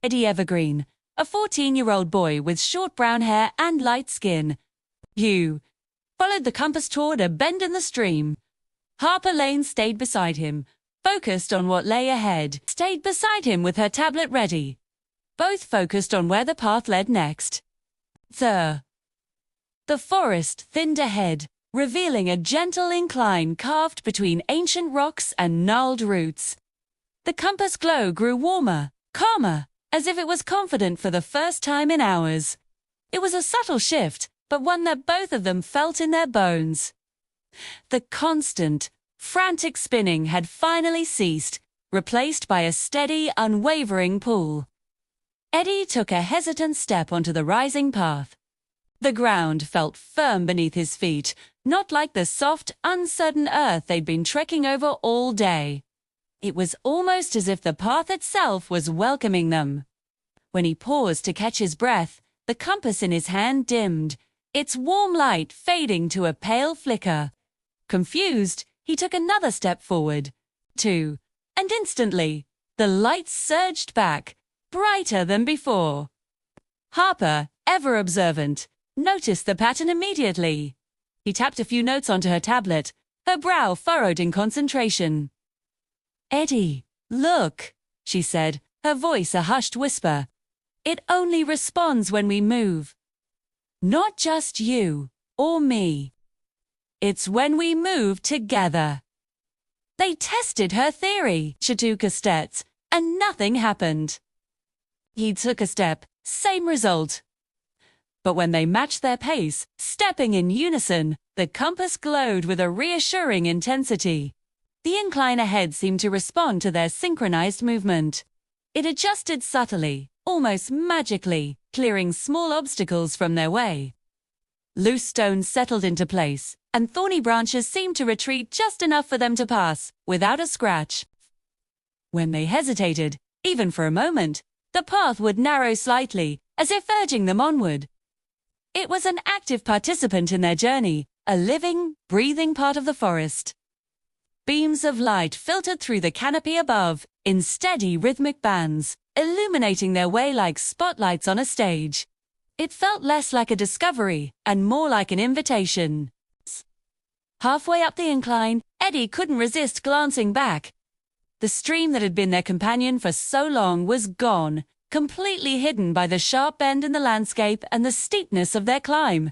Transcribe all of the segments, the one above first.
Eddie Evergreen, a 14-year-old boy with short brown hair and light skin. Hugh followed the compass toward a bend in the stream. Harper Lane stayed beside him, focused on what lay ahead, stayed beside him with her tablet ready. Both focused on where the path led next. The forest thinned ahead, revealing a gentle incline carved between ancient rocks and gnarled roots. The compass glow grew warmer, calmer, as if it was confident for the first time in hours. It was a subtle shift, but one that both of them felt in their bones. The constant, frantic spinning had finally ceased, replaced by a steady, unwavering pull. Eddie took a hesitant step onto the rising path. The ground felt firm beneath his feet, not like the soft, uncertain earth they'd been trekking over all day. It was almost as if the path itself was welcoming them. When he paused to catch his breath, the compass in his hand dimmed, its warm light fading to a pale flicker. Confused, he took another step forward. Two, and instantly, the light surged back, brighter than before. Harper, ever observant, noticed the pattern immediately. He tapped a few notes onto her tablet, her brow furrowed in concentration. "Eddie, look," she said, her voice a hushed whisper. "It only responds when we move. Not just you or me. It's when we move together." They tested her theory, Chatuka states, and nothing happened. He took a step, same result. But when they matched their pace, stepping in unison, the compass glowed with a reassuring intensity. The incline ahead seemed to respond to their synchronized movement. It adjusted subtly, almost magically, clearing small obstacles from their way. Loose stones settled into place, and thorny branches seemed to retreat just enough for them to pass, without a scratch. When they hesitated, even for a moment, the path would narrow slightly, as if urging them onward. It was an active participant in their journey, a living, breathing part of the forest. Beams of light filtered through the canopy above, in steady rhythmic bands, illuminating their way like spotlights on a stage. It felt less like a discovery and more like an invitation. Halfway up the incline, Eddie couldn't resist glancing back. The stream that had been their companion for so long was gone, completely hidden by the sharp bend in the landscape and the steepness of their climb.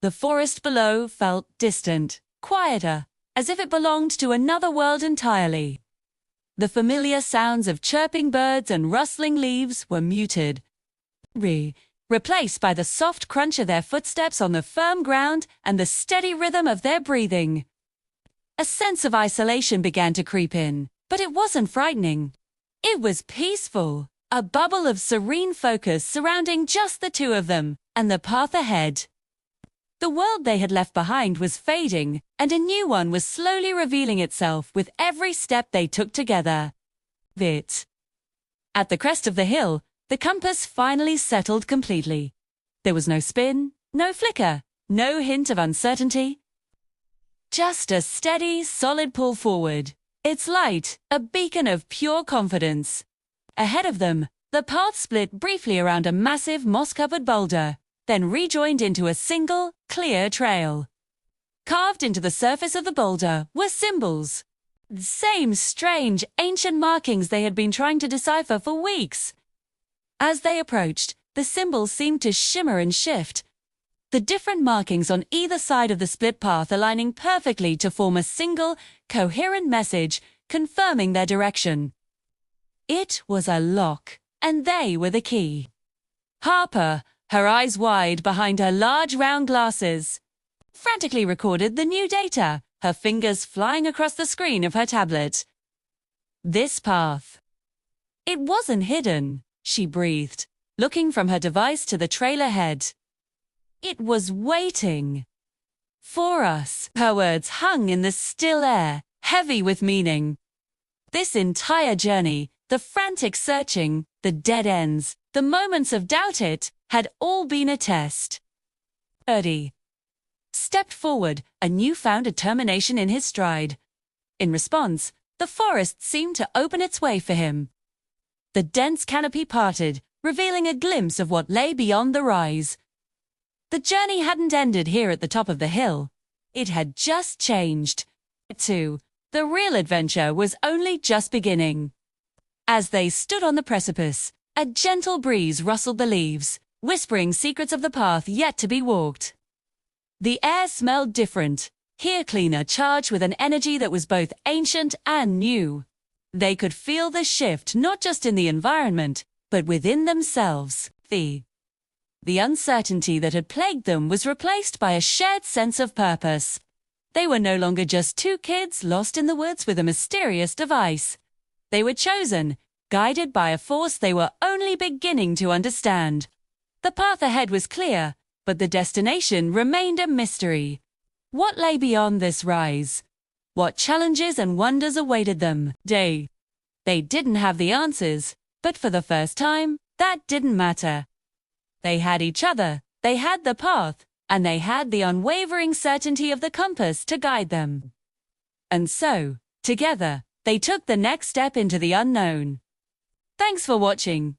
The forest below felt distant, quieter, as if it belonged to another world entirely. The familiar sounds of chirping birds and rustling leaves were muted, replaced by the soft crunch of their footsteps on the firm ground and the steady rhythm of their breathing. A sense of isolation began to creep in, but it wasn't frightening. It was peaceful, a bubble of serene focus surrounding just the two of them and the path ahead. The world they had left behind was fading, and a new one was slowly revealing itself with every step they took together. At the crest of the hill, the compass finally settled completely. There was no spin, no flicker, no hint of uncertainty. Just a steady, solid pull forward. Its light, a beacon of pure confidence. Ahead of them, the path split briefly around a massive moss-covered boulder, then rejoined into a single, clear trail. Carved into the surface of the boulder were symbols. The same strange, ancient markings they had been trying to decipher for weeks. As they approached, the symbols seemed to shimmer and shift, the different markings on either side of the split path aligning perfectly to form a single, coherent message confirming their direction. It was a lock, and they were the key. Harper, her eyes wide behind her large round glasses, frantically recorded the new data, her fingers flying across the screen of her tablet. This path. It wasn't hidden, she breathed, looking from her device to the trail ahead. It was waiting. For us. Her words hung in the still air, heavy with meaning. This entire journey, the frantic searching, the dead ends, the moments of doubt had all been a test. Eddie stepped forward, a newfound determination in his stride. In response, the forest seemed to open its way for him. The dense canopy parted, revealing a glimpse of what lay beyond the rise. The journey hadn't ended here at the top of the hill. It had just changed. Too, the real adventure was only just beginning. As they stood on the precipice, a gentle breeze rustled the leaves, whispering secrets of the path yet to be walked. The air smelled different, here cleaner, charged with an energy that was both ancient and new. They could feel the shift not just in the environment, but within themselves. The uncertainty that had plagued them was replaced by a shared sense of purpose. They were no longer just two kids lost in the woods with a mysterious device. They were chosen, guided by a force they were only beginning to understand. The path ahead was clear, but the destination remained a mystery. What lay beyond this rise? What challenges and wonders awaited them? They didn't have the answers, but for the first time, that didn't matter. They had each other, they had the path, and they had the unwavering certainty of the compass to guide them. And so, together, they took the next step into the unknown. Thanks for watching.